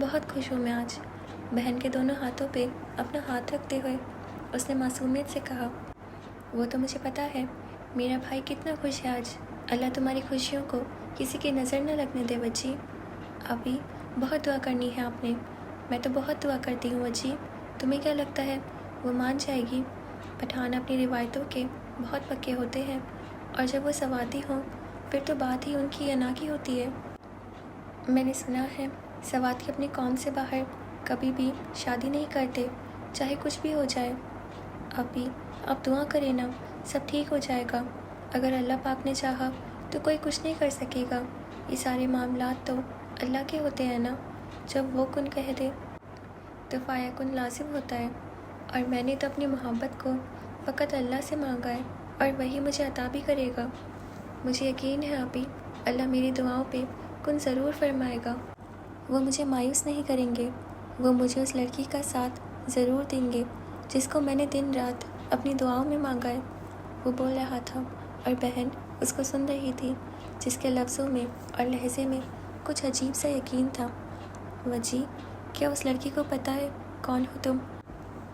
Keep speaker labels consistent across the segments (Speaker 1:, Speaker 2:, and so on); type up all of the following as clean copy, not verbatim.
Speaker 1: بہت خوش ہوں میں آج۔ بہن کے دونوں ہاتھوں پہ اپنا ہاتھ رکھتے ہوئے اس نے معصومیت سے کہا، وہ تو مجھے پتا ہے میرا بھائی کتنا خوش ہے آج۔ اللہ تمہاری خوشیوں کو کسی کی نظر نہ لگنے دے وجی۔ ابھی بہت دعا کرنی ہے آپ نے۔ میں تو بہت دعا کرتی ہوں وجی۔ تمہیں کیا لگتا ہے وہ مان جائے گی؟ پٹھان اپنی روایتوں کے بہت پکے ہوتے ہیں، اور جب وہ سوادی ہوں پھر تو بات ہی ان کی یا نہ کی ہوتی ہے۔ میں نے سنا ہے سوات اپنی قوم سے باہر کبھی بھی شادی نہیں کرتے، چاہے کچھ بھی ہو جائے۔ ابھی آپ دعا کریں نا، سب ٹھیک ہو جائے گا۔ اگر اللہ پاک نے چاہا تو کوئی کچھ نہیں کر سکے گا۔ یہ سارے معاملات تو اللہ کے ہوتے ہیں نا، جب وہ کن کہہ دے تو فایا کن لازم ہوتا ہے۔ اور میں نے تو اپنی محبت کو فقط اللہ سے مانگا ہے، اور وہی مجھے عطا بھی کرے گا۔ مجھے یقین ہے ابھی اللہ میری دعاؤں پہ کن ضرور فرمائے گا۔ وہ مجھے مایوس نہیں کریں گے۔ وہ مجھے اس لڑکی کا ساتھ ضرور دیں گے جس کو میں نے دن رات اپنی دعاؤں میں مانگا ہے۔ وہ بول رہا تھا اور بہن اس کو سن رہی تھی، جس کے لفظوں میں اور لہجے میں کچھ عجیب سا یقین تھا۔ وجی، کیا اس لڑکی کو پتہ ہے کون ہو تم؟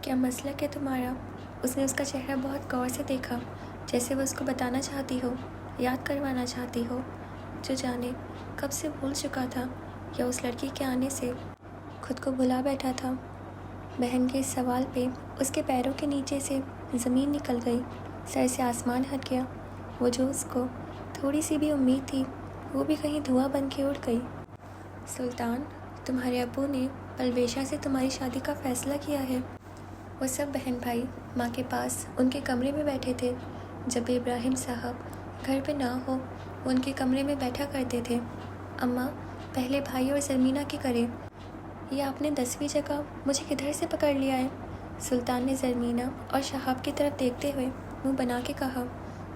Speaker 1: کیا مسلک ہے تمہارا؟ اس نے اس کا چہرہ بہت غور سے دیکھا، جیسے وہ اس کو بتانا چاہتی ہو، یاد کروانا چاہتی ہو، جو جانے کب سے بھول چکا تھا یا اس لڑکی کے آنے سے خود کو بھلا بیٹھا تھا۔ بہن کے اس سوال پہ اس کے پیروں کے نیچے سے زمین نکل گئی، سر سے آسمان ہٹ گیا۔ وہ جو اس کو تھوڑی سی بھی امید تھی وہ بھی کہیں دھواں بن کے اڑ گئی۔ سلطان، تمہارے ابو نے پرویشا سے تمہاری شادی کا فیصلہ کیا ہے۔ وہ سب بہن بھائی ماں کے پاس ان کے کمرے میں بیٹھے تھے۔ جب بھی ابراہیم صاحب گھر پہ نہ ہو وہ ان کے کمرے میں بیٹھا کرتے تھے۔ اماں، پہلے بھائی اور زرمینہ کی کرے۔ یہ آپ نے 10ویں جگہ مجھے کدھر سے پکڑ لیا ہے؟ سلطان نے زرمینہ اور شہاب کی طرف دیکھتے ہوئے منہ بنا کے کہا،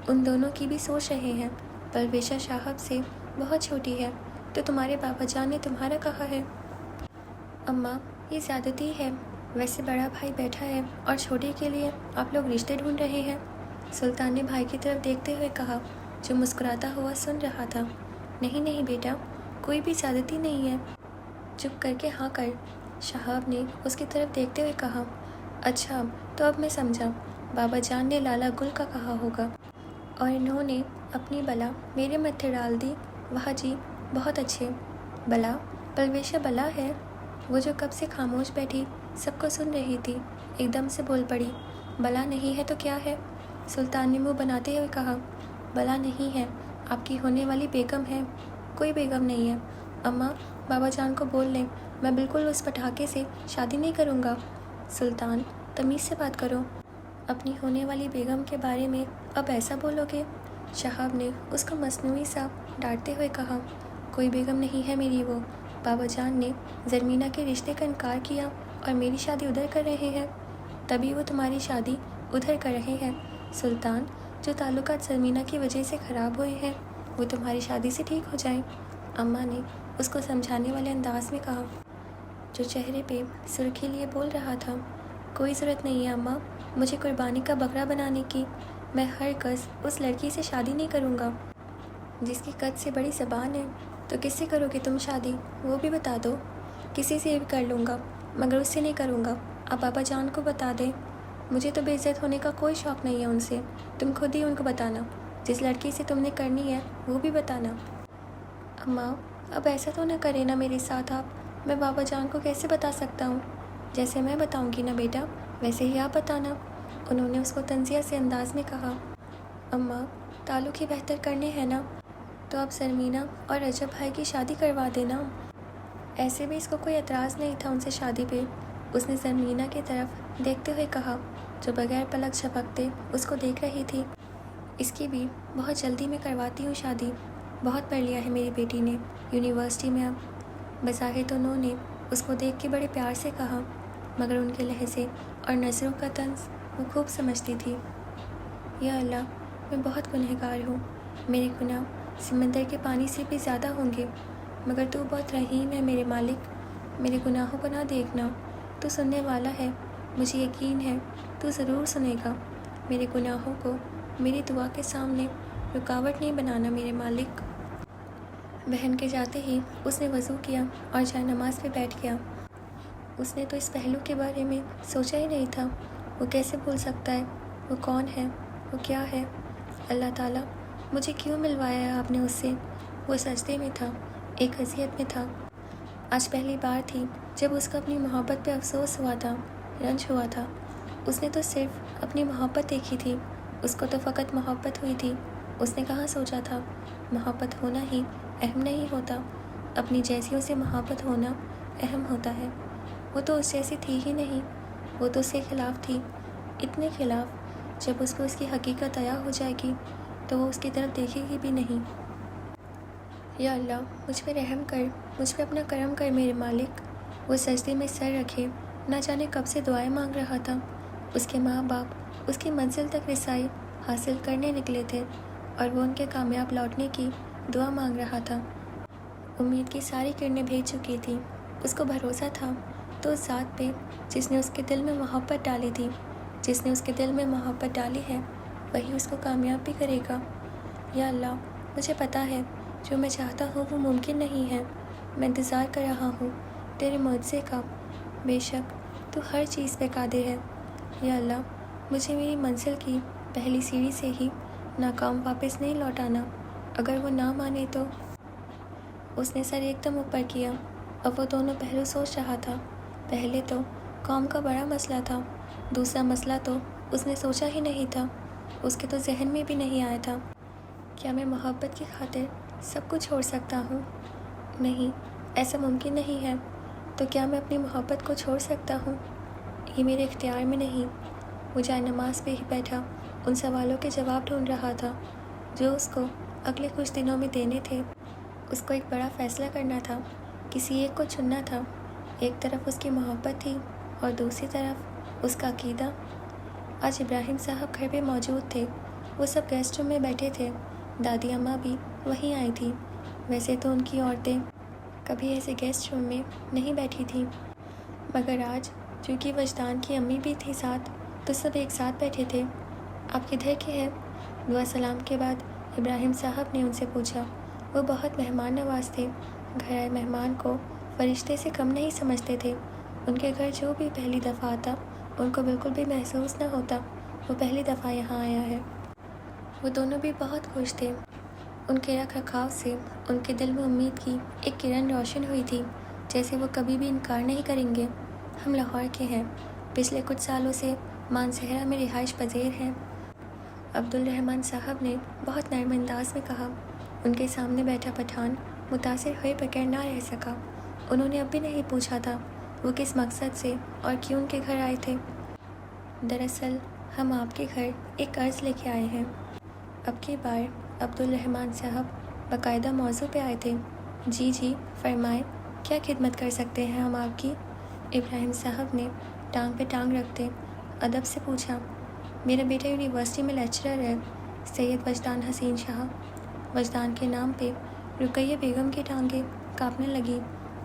Speaker 1: ان دونوں کی بھی سوچ رہے ہیں۔ پرویشا شہاب سے بہت چھوٹی ہے، تو تمہارے بابا جان نے تمہارا کہا ہے۔ اماں، یہ زیادتی ہے۔ ویسے بڑا بھائی بیٹھا ہے اور چھوٹے کے لیے آپ لوگ رشتے ڈھونڈ رہے ہیں۔ سلطان نے بھائی کی طرف دیکھتے ہوئے کہا، جو مسکراتا ہوا سن رہا تھا۔ نہیں نہیں بیٹا، کوئی بھی زیادتی نہیں ہے۔ چپ کر کے ہاں کر، شہاب نے اس کی طرف دیکھتے ہوئے کہا۔ اچھا، تو اب میں سمجھا، بابا جان نے لالا گل کا کہا ہوگا اور انہوں نے اپنی بلا میرے متھے ڈال دی۔ واہ جی، بہت اچھے۔ بلا؟ پرویشا بلا ہے؟ وہ جو کب سے خاموش بیٹھی سب کو سن رہی تھی ایک دم سے بول پڑی، بلا نہیں ہے تو کیا ہے؟ سلطان نے منہ بناتے ہوئے کہا، بلا نہیں ہے، آپ کی ہونے والی بیگم ہے۔ کوئی بیگم نہیں ہے۔ اماں، بابا جان کو بول لیں، میں بالکل اس پٹاخے سے شادی نہیں کروں گا۔ سلطان، تمیز سے بات کرو۔ اپنی ہونے والی بیگم کے بارے میں اب ایسا بولو گے؟ شہاب نے اس کو مصنوعی سا ڈانٹتے ہوئے کہا، کوئی بیگم نہیں ہے میری وہ۔ بابا جان نے زرمینہ کے رشتے کا انکار کیا اور میری شادی ادھر کر رہے ہیں، تبھی وہ تمہاری شادی ادھر کر رہے ہیں۔ سلطان، جو تعلقات زرمینہ کی وجہ سے خراب ہوئے ہیں وہ تمہاری شادی سے ٹھیک ہو جائیں۔ اماں نے اس کو سمجھانے والے انداز میں کہا، جو چہرے پہ سرخی لیے بول رہا تھا، کوئی ضرورت نہیں ہے اماں مجھے قربانی کا بکرا بنانے کی۔ میں ہرگز اس لڑکی سے شادی نہیں کروں گا جس کی قد سے بڑی زبان ہے۔ تو کس سے کرو گے تم شادی؟ وہ بھی بتا دو۔ کسی سے بھی کر لوں گا مگر اس سے نہیں کروں گا۔ اب بابا جان کو بتا دیں۔ مجھے تو بے عزت ہونے کا کوئی شوق نہیں ہے ان سے، تم خود ہی ان کو بتانا۔ جس لڑکی سے تم نے کرنی ہے وہ بھی بتانا۔ اماں، اب ایسا تو نہ کرے نا میرے ساتھ آپ، میں بابا جان کو کیسے بتا سکتا ہوں؟ جیسے میں بتاؤں گی نا بیٹا ویسے ہی آپ بتانا، انہوں نے اس کو تنزیہ سے انداز میں کہا۔ اماں، تعلق ہی بہتر کرنے ہیں نا، تو اب زرمینہ اور رجب بھائی کی شادی کروا دینا۔ ایسے بھی اس کو کوئی اعتراض نہیں تھا ان سے شادی پہ۔ اس نے زرمینہ کی طرف دیکھتے ہوئے کہا، جو بغیر پلک جھپکتے اس کو دیکھ رہی تھی، اس کی بھی بہت جلدی میں کرواتی ہوں شادی۔ بہت پڑھ لیا ہے میری بیٹی نے یونیورسٹی میں اب۔ بظاہر تو انہوں نے اس کو دیکھ کے بڑے پیار سے کہا، مگر ان کے لہجے اور نظروں کا طنز وہ خوب سمجھتی تھی۔ یا اللہ، میں بہت گنہگار ہوں، میرے گناہ سمندر کے پانی سے بھی زیادہ ہوں گے، مگر تو بہت رحیم ہے میرے مالک، میرے گناہوں کو نہ دیکھنا۔ تو سننے والا ہے، مجھے یقین ہے تو ضرور سنے گا۔ میرے گناہوں کو میری دعا کے سامنے رکاوٹ نہیں بنانا میرے مالک۔ بہن کے جاتے ہی اس نے وضو کیا اور جائے نماز پہ بیٹھ گیا۔ اس نے تو اس پہلو کے بارے میں سوچا ہی نہیں تھا۔ وہ کیسے بھول سکتا ہے؟ وہ کون ہے؟ وہ کیا ہے؟ اللہ تعالیٰ، مجھے کیوں ملوایا ہے آپ نے اس سے؟ وہ سجدے میں تھا، ایک اذیت میں تھا۔ آج پہلی بار تھی جب اس کو اپنی محبت پہ افسوس ہوا تھا، رنج ہوا تھا۔ اس نے تو صرف اپنی محبت دیکھی تھی، اس کو تو فقط محبت ہوئی تھی۔ اس نے کہاں سوچا تھا محبت ہونا ہی اہم نہیں ہوتا، اپنی جیسیوں سے محبت ہونا اہم ہوتا ہے۔ وہ تو اس جیسی تھی ہی نہیں، وہ تو اس کے خلاف تھی، اتنے خلاف جب اس کو اس کی حقیقت عیاں ہو جائے گی تو وہ اس کی طرف دیکھے گی بھی نہیں۔ یا اللہ، مجھ پہ رحم کر، مجھ پہ اپنا کرم کر میرے مالک۔ وہ سجدے میں سر رکھے نہ جانے کب سے دعائیں مانگ رہا تھا۔ اس کے ماں باپ اس کی منزل تک رسائی حاصل کرنے نکلے تھے اور وہ ان کے کامیاب لوٹنے کی دعا مانگ رہا تھا۔ امید کی ساری کرنیں بھیج چکی تھی۔ اس کو بھروسہ تھا تو اس ذات پہ جس نے اس کے دل میں محبت ڈالی تھی، جس نے اس کے دل میں محبت ڈالی ہے، وہی اس کو کامیاب بھی کرے گا۔ یا اللہ، مجھے پتہ ہے جو میں چاہتا ہوں وہ ممکن نہیں ہے۔ میں انتظار کر رہا ہوں تیرے معجزے کا، بے شک تو ہر چیز پہ قادر ہے۔ یا اللہ، مجھے میری منزل کی پہلی سیڑھی سے ہی ناکام واپس نہیں لوٹانا۔ اگر وہ نہ مانے تو؟ اس نے سر ایک دم اوپر کیا۔ اب وہ دونوں پہلو سوچ رہا تھا۔ پہلے تو قوم کا بڑا مسئلہ تھا، دوسرا مسئلہ تو اس نے سوچا ہی نہیں تھا، اس کے تو ذہن میں بھی نہیں آیا تھا۔ کیا میں محبت کی خاطر سب کچھ چھوڑ سکتا ہوں؟ نہیں، ایسا ممکن نہیں ہے۔ تو کیا میں اپنی محبت کو چھوڑ سکتا ہوں؟ یہ میرے اختیار میں نہیں۔ وہ جائے نماز پہ ہی بیٹھا ان سوالوں کے جواب ڈھونڈ رہا تھا جو اس کو اگلے کچھ دنوں میں دینے تھے۔ اس کو ایک بڑا فیصلہ کرنا تھا، کسی ایک کو چننا تھا۔ ایک طرف اس کی محبت تھی اور دوسری طرف اس کا عقیدہ۔ آج ابراہیم صاحب گھر پہ موجود تھے، وہ سب گیسٹ روم میں بیٹھے تھے۔ دادی اماں بھی وہیں آئی تھی۔ ویسے تو ان کی عورتیں کبھی ایسے گیسٹ روم میں نہیں بیٹھی تھیں، مگر آج چونکہ وجدان کی امی بھی تھی ساتھ تو سب ایک ساتھ بیٹھے تھے۔ آپ کدھر کے ہیں؟ دعا سلام کے بعد ابراہیم صاحب نے ان سے پوچھا۔ وہ بہت مہمان نواز تھے، گھر آئے مہمان کو فرشتے سے کم نہیں سمجھتے تھے۔ ان کے گھر جو بھی پہلی دفعہ آتا ان کو بالکل بھی محسوس نہ ہوتا وہ پہلی دفعہ یہاں آیا ہے۔ وہ دونوں بھی بہت خوش تھے۔ ان کے رکھ رکھاؤ سے ان کے دل میں امید کی ایک کرن روشن ہوئی تھی، جیسے وہ کبھی بھی انکار نہیں کریں گے۔ ہم لاہور کے ہیں، پچھلے کچھ سالوں سے مانسہرہ میں رہائش پذیر ہیں، عبدالرحمن صاحب نے بہت نرم انداز میں کہا۔ ان کے سامنے بیٹھا پٹھان متاثر ہوئے بغیر نہ رہ سکا۔ انہوں نے اب بھی نہیں پوچھا تھا وہ کس مقصد سے اور کیوں ان کے گھر آئے تھے۔ دراصل ہم آپ کے گھر ایک عرض لے کے آئے ہیں۔ اب کی بار عبدالرحمن صاحب باقاعدہ موضوع پہ آئے تھے۔ جی جی فرمائیں، کیا خدمت کر سکتے ہیں ہم آپ کی؟ ابراہیم صاحب نے ٹانگ پہ ٹانگ رکھتے ادب سے پوچھا۔ میرا بیٹا یونیورسٹی میں لیکچرر ہے، سید وجدان حسین شاہ۔ وجدان کے نام پہ رقیہ بیگم کی ٹانگیں کانپنے لگی۔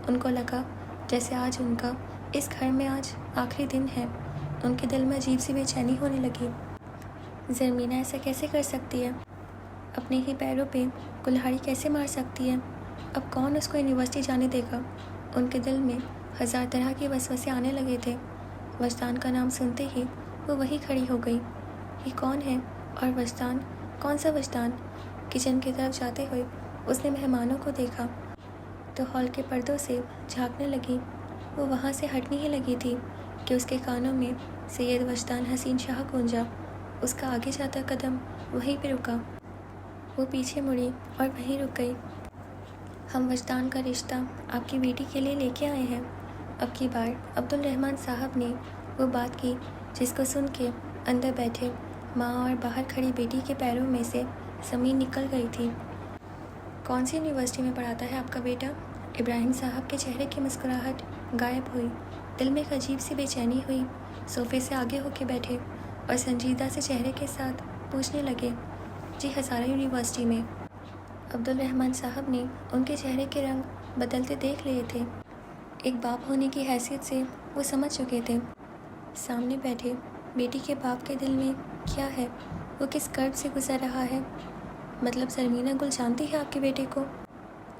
Speaker 1: ان کو لگا جیسے آج ان کا اس گھر میں آج آخری دن ہے۔ ان کے دل میں عجیب سی بے چینی ہونے لگی۔ زرمینہ ایسا کیسے کر سکتی ہے؟ اپنے ہی پیروں پہ کلہاڑی کیسے مار سکتی ہے؟ اب کون اس کو یونیورسٹی جانے دے گا؟ ان کے دل میں ہزار طرح کے وسوسے آنے لگے تھے۔ وجدان کا نام سنتے ہی وہ وہی کھڑی ہو گئی۔ یہ کون ہے؟ اور وجدان؟ کون سا وجدان؟ کچن کی طرف جاتے ہوئے اس نے مہمانوں کو دیکھا تو ہال کے پردوں سے جھانکنے لگی۔ وہ وہاں سے ہٹنے ہی لگی تھی کہ اس کے کانوں میں سید وجدان حسین شاہ گونجا۔ اس کا آگے جاتا قدم وہیں پہ رکا۔ وہ پیچھے مڑی اور وہیں رک گئی۔ ہم وجدان کا رشتہ آپ کی بیٹی کے لیے لے کے آئے ہیں۔ اب کی بار عبدالرحمن صاحب نے وہ بات کی جس کو سن کے اندر بیٹھے ماں اور باہر کھڑی بیٹی کے پیروں میں سے زمین نکل گئی تھی۔ کون سی یونیورسٹی میں پڑھاتا ہے آپ کا بیٹا؟ ابراہیم صاحب کے چہرے کی مسکراہٹ غائب ہوئی۔ دل میں ایک عجیب سی بے چینی ہوئی۔ صوفے سے آگے ہو کے بیٹھے اور سنجیدہ سے چہرے کے ساتھ پوچھنے لگے، جی ہزارہ یونیورسٹی میں۔ عبدالرحمن صاحب نے ان کے چہرے کے رنگ بدلتے دیکھ لیے تھے۔ ایک باپ ہونے کی حیثیت سے وہ سمجھ چکے تھے سامنے بیٹھے بیٹی کے باپ کے دل میں کیا ہے، وہ کس کرب سے گزر رہا ہے۔ مطلب زرمینہ گل جانتی ہے آپ کے بیٹے کو؟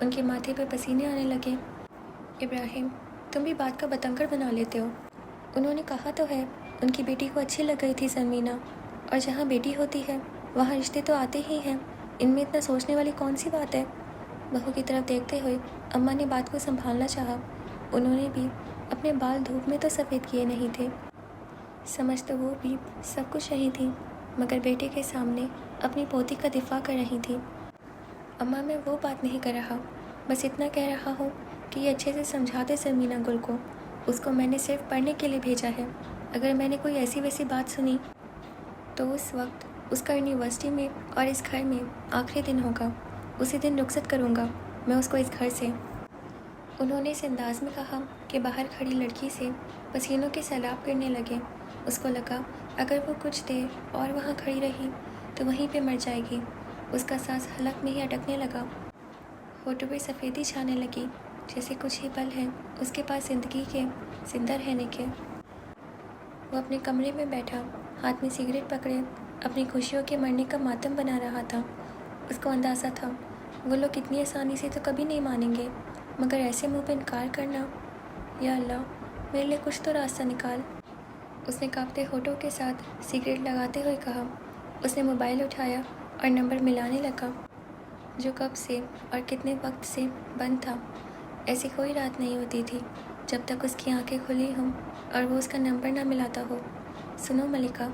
Speaker 1: ان کے ماتھے پہ پسینے آنے لگے۔ ابراہیم، تم بھی بات کا بتنگڑ بنا لیتے ہو۔ انہوں نے کہا تو ہے ان کی بیٹی کو اچھی لگ گئی تھی سرمینہ، اور جہاں بیٹی ہوتی ہے وہاں رشتے تو آتے ہی ہیں، ان میں اتنا سوچنے والی کون سی بات ہے؟ بہو کی طرف دیکھتے ہوئے اماں نے بات کو سنبھالنا چاہا۔ انہوں نے بھی اپنے بال دھوپ میں تو سفید کیے نہیں تھے، سمجھ تو وہ بھی سب کچھ رہی تھی، مگر بیٹے کے سامنے اپنی پوتی کا دفاع کر رہی تھی۔ اماں، میں وہ بات نہیں کر رہا، بس اتنا کہہ رہا ہوں کہ یہ اچھے سے سمجھا دے سرمینہ گل کو، اس کو میں نے صرف پڑھنے کے لیے بھیجا ہے۔ اگر میں نے کوئی ایسی ویسی بات سنی تو اس وقت اس کا یونیورسٹی میں اور اس گھر میں آخری دن ہوگا، اسی دن رخصت کروں گا میں اس کو اس گھر سے۔ انہوں نے اس انداز میں کہا کہ باہر کھڑی لڑکی سے پسینوں کے سیلاب گرنے لگے۔ اس کو لگا اگر وہ کچھ دیر اور وہاں کھڑی رہی تو وہیں پہ مر جائے گی۔ اس کا سانس حلق میں ہی اٹکنے لگا، ہونٹوں پہ سفیدی چھانے لگی، جیسے کچھ ہی پل ہیں اس کے پاس زندگی کے زندہ رہنے کے۔ وہ اپنے کمرے میں بیٹھا، ہاتھ میں سگریٹ پکڑے اپنی خوشیوں کے مرنے کا ماتم بنا رہا تھا۔ اس کو اندازہ تھا وہ لوگ اتنی آسانی سے تو کبھی نہیں مانیں گے، مگر ایسے منہ پہ انکار کرنا، یا اللہ میرے لیے کچھ تو راستہ نکال۔ اس نے کانپتے ہونٹوں کے ساتھ سگریٹ لگاتے ہوئے کہا۔ اس نے موبائل اٹھایا اور نمبر ملانے لگا، جو کب سے اور کتنے وقت سے بند تھا۔ ایسی کوئی رات نہیں ہوتی تھی جب تک اس کی آنکھیں کھلی ہوں اور وہ اس کا نمبر نہ ملاتا ہو۔ سنو ملکہ،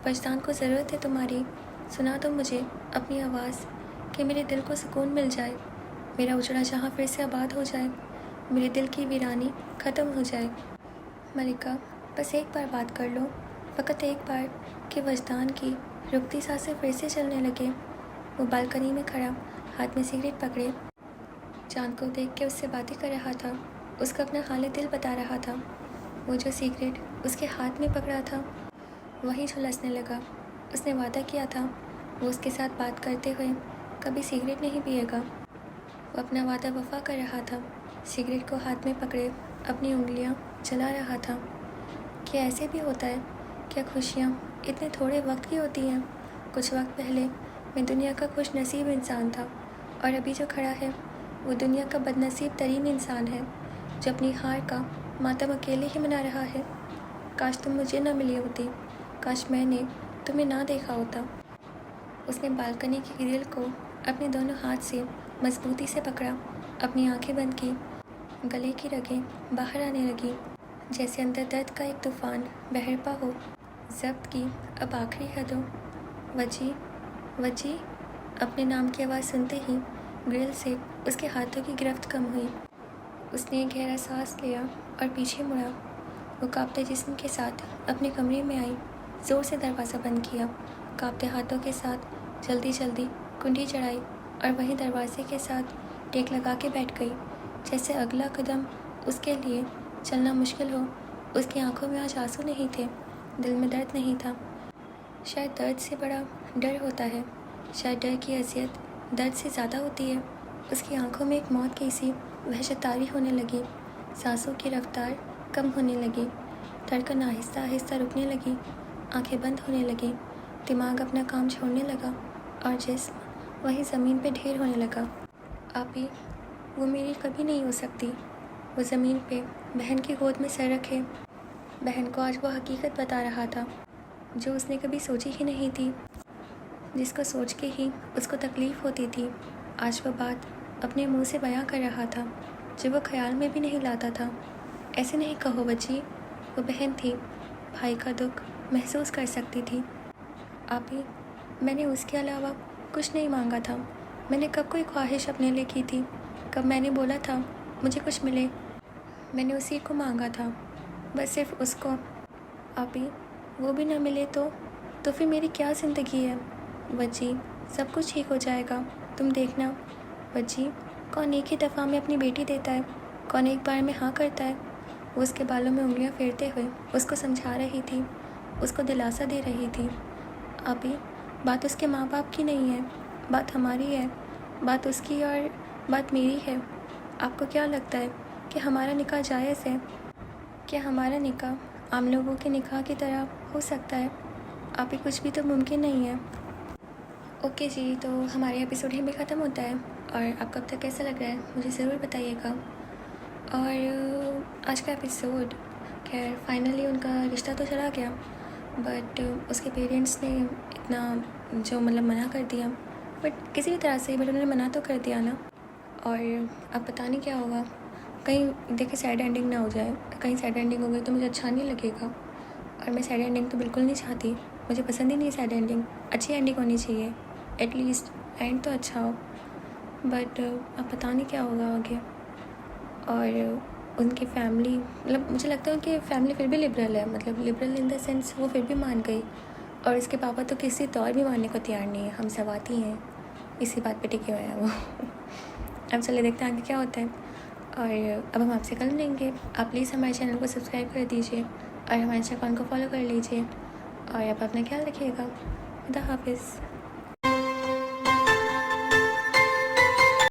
Speaker 1: وجدان کو ضرورت ہے تمہاری، سنا دو مجھے اپنی آواز کہ میرے دل کو سکون مل جائے، میرا اجڑا جہاں پھر سے آباد ہو جائے، میرے دل کی ویرانی ختم ہو جائے۔ ملکہ، بس ایک بار بات کر لو، فقط ایک بار، کہ وجدان کی رکتی سانسیں پھر سے چلنے لگے۔ وہ بالکنی میں کھڑا، ہاتھ میں سگریٹ پکڑے، چاند کو دیکھ کے اس سے باتیں کر رہا تھا، اس کو اپنا حال دل بتا رہا تھا۔ وہ جو سگریٹ اس کے ہاتھ میں پکڑا تھا وہی جھلسنے لگا۔ اس نے وعدہ کیا تھا وہ اس کے ساتھ بات کرتے ہوئے کبھی سگریٹ نہیں پیے گا۔ وہ اپنا وعدہ وفا کر رہا تھا، سگریٹ کو ہاتھ میں پکڑے اپنی انگلیاں جلا رہا تھا۔ کیا ایسے بھی ہوتا ہے؟ کیا خوشیاں اتنے تھوڑے وقت کی ہوتی ہیں؟ کچھ وقت پہلے میں دنیا کا خوش نصیب انسان تھا، اور ابھی جو کھڑا ہے وہ دنیا کا بد نصیب ترین انسان ہے، جو اپنی ہار کا ماتم اکیلے ہی منا رہا ہے۔ کاش تم مجھے نہ ملی ہوتی، کاش میں نے تمہیں نہ دیکھا ہوتا۔ اس نے بالکنی کی گرل کو اپنے دونوں ہاتھ سے مضبوطی سے پکڑا، اپنی آنکھیں بند کی، گلے کی رگیں باہر آنے لگی، جیسے اندر درد کا ایک طوفان بہرپا ہو۔ ضبط کی اب آخری حد ہو۔ وجی، وجی، اپنے نام کی آواز سنتے ہی گرل سے اس کے ہاتھوں کی گرفت کم ہوئی۔ اس نے ایک گہرا سانس لیا اور پیچھے مڑا۔ وہ کانپتے جسم کے ساتھ اپنے کمرے میں آئی، زور سے دروازہ بند کیا، کانپتے ہاتھوں کے ساتھ جلدی جلدی کنڈی چڑھائی اور وہیں دروازے کے ساتھ ٹیک لگا کے بیٹھ گئی، جیسے اگلا قدم اس کے لیے چلنا مشکل ہو۔ اس کی آنکھوں میں آج آنسو نہیں تھے، دل میں درد نہیں تھا۔ شاید درد سے بڑا ڈر ہوتا ہے، شاید ڈر کی اذیت درد سے زیادہ ہوتی ہے۔ اس کی آنکھوں میں ایک موت کی سی وحشت طاری ہونے لگی، سانسوں کی رفتار کم ہونے لگی، دھڑکن آہستہ آہستہ رکنے لگی، آنکھیں بند ہونے لگیں، دماغ اپنا کام چھوڑنے لگا اور جسم وہیں زمین پہ ڈھیر ہونے لگا۔ آپی، وہ میری کبھی نہیں ہو سکتی۔ وہ زمین پہ بہن کی گود میں سر رکھے بہن کو آج وہ حقیقت بتا رہا تھا جو اس نے کبھی سوچی ہی نہیں تھی، جس کو سوچ کے ہی اس کو تکلیف ہوتی تھی۔ آج وہ بات اپنے منہ سے بیاں کر رہا تھا جو وہ خیال میں بھی نہیں لاتا تھا۔ ایسے نہیں کہو بچی، وہ بہن تھی، بھائی کا دکھ محسوس کر سکتی تھی۔ آپی، میں نے اس کے علاوہ کچھ نہیں مانگا تھا۔ میں نے کب کوئی خواہش اپنے لیے کی تھی؟ کب میں نے بولا تھا مجھے کچھ ملے؟ میں نے اسی کو مانگا تھا، بس صرف اس کو۔ آپی، وہ بھی نہ ملے تو پھر میری کیا زندگی ہے؟ وجی، سب کچھ ٹھیک ہو جائے گا، تم دیکھنا۔ وجی، کون ایک ہی دفعہ میں اپنی بیٹی دیتا ہے؟ کون ایک بار میں ہاں کرتا ہے؟ وہ اس کے بالوں میں انگلیاں پھیرتے ہوئے اس کو سمجھا رہی تھی، اس کو دلاسا دے رہی تھی۔ آپی، بات اس کے ماں باپ کی نہیں ہے، بات ہماری ہے، بات اس کی اور بات میری ہے۔ آپ کو کیا لگتا ہے کہ ہمارا نکاح جائز ہے؟ کیا ہمارا نکاح عام لوگوں کے نکاح کی طرح ہو سکتا ہے؟ آپی، کچھ بھی تو ممکن نہیں ہے۔ اوکے جی، تو ہمارے ایپیسوڈ یہیں پہ ختم ہوتا ہے۔ اور آپ کو اب تک کیسا لگ رہا ہے مجھے ضرور بتائیے گا. اور آج کا ایپیسوڈ خیر فائنلی ان کا رشتہ تو چلا گیا، بٹ اس کے پیرنٹس نے اتنا جو منع کر دیا، بٹ کسی بھی طرح سے بٹ انہوں نے منع تو کر دیا نا. اور اب پتہ نہیں کیا ہوگا، کہیں دیکھیں سیڈ اینڈنگ نہ ہو جائے. کہیں سیڈ اینڈنگ ہو گئی تو مجھے اچھا نہیں لگے گا، اور میں سیڈ اینڈنگ تو بالکل نہیں چاہتی. مجھے پسند ہی نہیں سیڈ اینڈنگ، اچھی اینڈنگ ہونی چاہیے، ایٹ لیسٹ اینڈ تو اچھا ہو. بٹ اب پتہ نہیں کیا ہوگا آگے. اور ان کی فیملی مجھے لگتا ہے ان کی فیملی پھر بھی لبرل ہے، لبرل ان دا سینس وہ پھر بھی مان گئی، اور اس کے پاپا تو کسی طور بھی ماننے کو تیار نہیں ہے. ہم سواتی ہیں، اسی بات پہ ٹکے ہوئے ہیں وہ. اب چلے دیکھتے ہیں آگے کیا ہوتا ہے. اور اب ہم آپ سے کل ملیں گے. آپ پلیز ہمارے چینل کو سبسکرائب کر دیجیے اور ہمارے انسٹاگرام کو فالو کر لیجیے. اور اب اپنا خیال رکھیے گا. خدا حافظ.